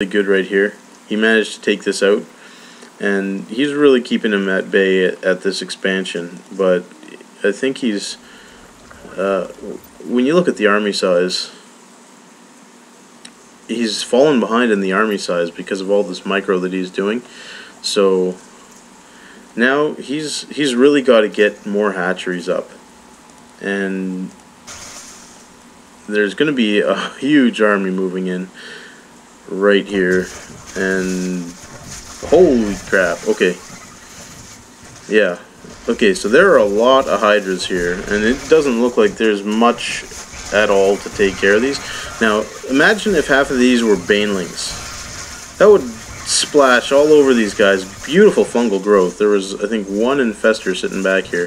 good right here. He managed to take this out, and he's really keeping him at bay at this expansion. But I think he's, when you look at the army size, he's fallen behind in the army size because of all this micro that he's doing. So now he's really got to get more hatcheries up, and there's going to be a huge army moving in right here. And holy crap, okay, yeah, okay, so there are a lot of hydras here, and it doesn't look like there's much at all to take care of these. Now imagine if half of these were banelings. That would splash all over these guys. Beautiful fungal growth. There was, I think, one infester sitting back here,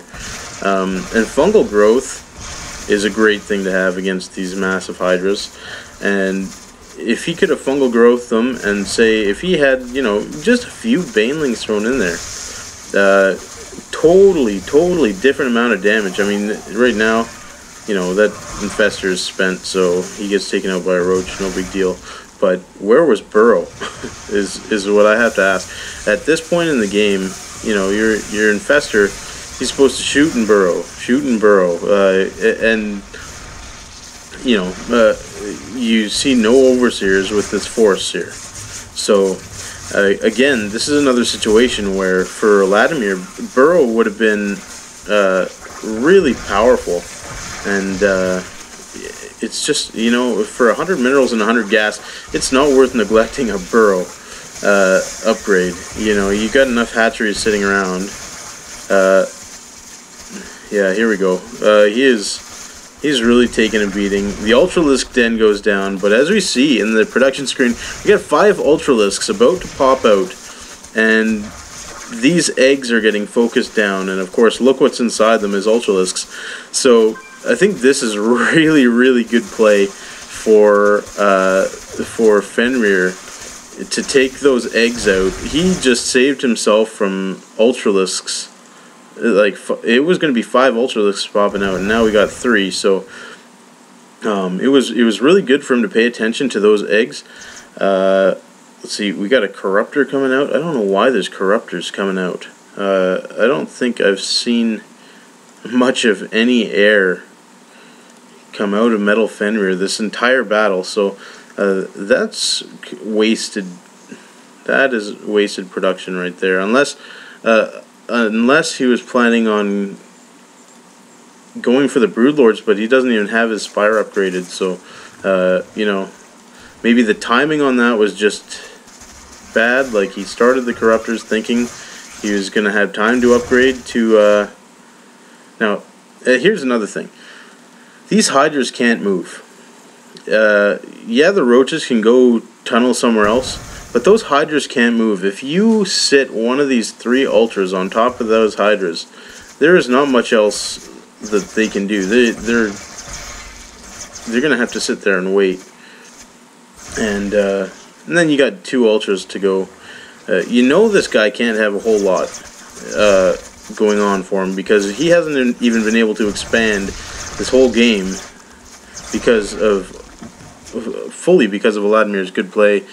and fungal growth is a great thing to have against these massive hydras. And if he could have fungal growth them, and say if he had, you know, just a few banelings thrown in there, totally different amount of damage. I mean, right now, you know, that infester is spent, so he gets taken out by a roach, no big deal. But where was Burrow is what I have to ask. At this point in the game, you know, your infester, he's supposed to shoot and burrow, and you know, you see no overseers with this force here. So again, this is another situation where for Eladimir, Burrow would have been really powerful, and it's just, you know, for 100 minerals and 100 gas, it's not worth neglecting a Burrow upgrade. You know, you got enough hatcheries sitting around. Yeah, here we go. He's really taking a beating. The Ultralisk den goes down, but as we see in the production screen, we got 5 Ultralisks about to pop out, and these eggs are getting focused down, and of course, look what's inside them is Ultralisks. So I think this is really good play for Fenrir to take those eggs out. He just saved himself from Ultralisks. Like, it was going to be 5 Ultralisks popping out, and now we got 3. So it was really good for him to pay attention to those eggs. Let's see, we got a Corruptor coming out. I don't know why there's Corruptors coming out. I don't think I've seen much of any air come out of Metalfenrir this entire battle. So that's wasted. That is wasted production right there. Unless he was planning on going for the Broodlords, but he doesn't even have his Spire upgraded, so, you know, maybe the timing on that was just bad. Like, he started the Corruptors thinking he was going to have time to upgrade to, now, here's another thing. These Hydras can't move. Yeah, the Roaches can go tunnel somewhere else, but those Hydras can't move. If you sit one of these 3 Ultras on top of those Hydras, there is not much else that they can do. They're going to have to sit there and wait. And then you got 2 Ultras to go. You know this guy can't have a whole lot going on for him, because he hasn't even been able to expand this whole game because of Eladimir's good play,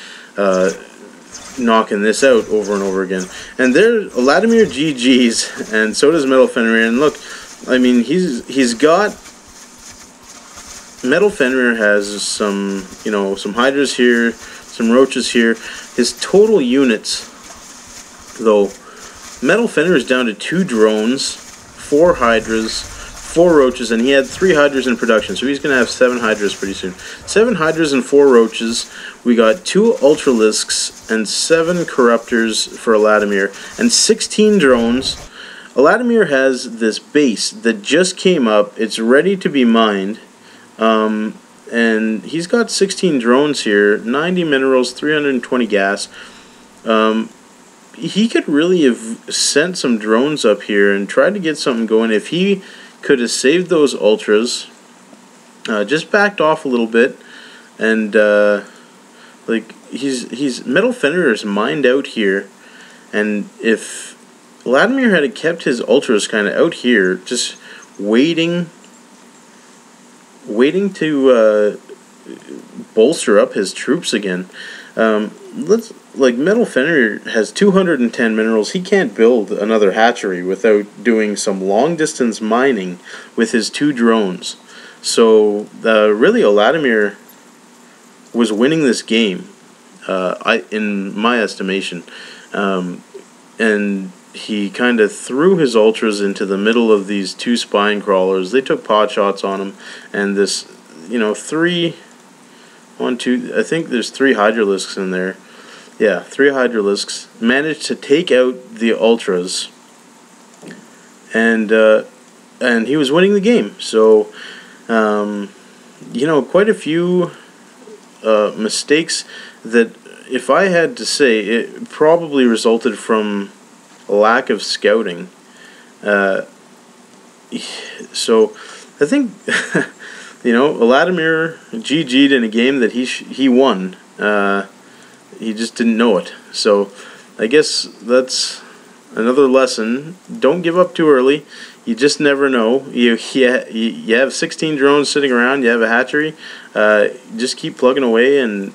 knocking this out over and over again. And there, Eladimir GG's, and so does Metalfenrir. And look, I mean, he's got, Metalfenrir has some, you know, some Hydras here, some Roaches here. His total units, though, Metalfenrir is down to 2 drones, 4 Hydras, 4 Roaches, and he had 3 Hydras in production, so he's going to have 7 Hydras pretty soon. 7 Hydras and 4 Roaches. We got 2 Ultralisks and 7 Corruptors for Eladimir, and 16 drones. Eladimir has this base that just came up. It's ready to be mined, and he's got 16 drones here, 90 minerals, 320 gas. He could really have sent some drones up here and tried to get something going. If he could have saved those Ultras, just backed off a little bit, and like, he's Metalfenrir is mined out here, and if Eladimir had kept his Ultras kind of out here, just waiting to bolster up his troops again, Metalfenrir has 210 minerals. He can't build another hatchery without doing some long distance mining with his 2 drones. So really, Eladimir was winning this game, in my estimation, and he kind of threw his ultras into the middle of these 2 spine crawlers. They took pot shots on him, and this, 3, 1, 2, I think there's 3 hydralisks in there. Yeah, 3 hydralisks managed to take out the ultras, and he was winning the game. So, quite a few mistakes that, if I had to say, it probably resulted from a lack of scouting. So I think Eladimir GG'd in a game that he won. He just didn't know it. So I guess that's another lesson. Don't give up too early. You just never know. You have 16 drones sitting around. You have a hatchery. Just keep plugging away, and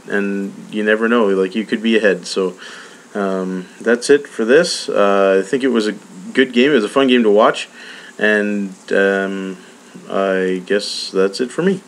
you never know. Like, you could be ahead. So that's it for this. I think it was a good game. It was a fun game to watch, and I guess that's it for me.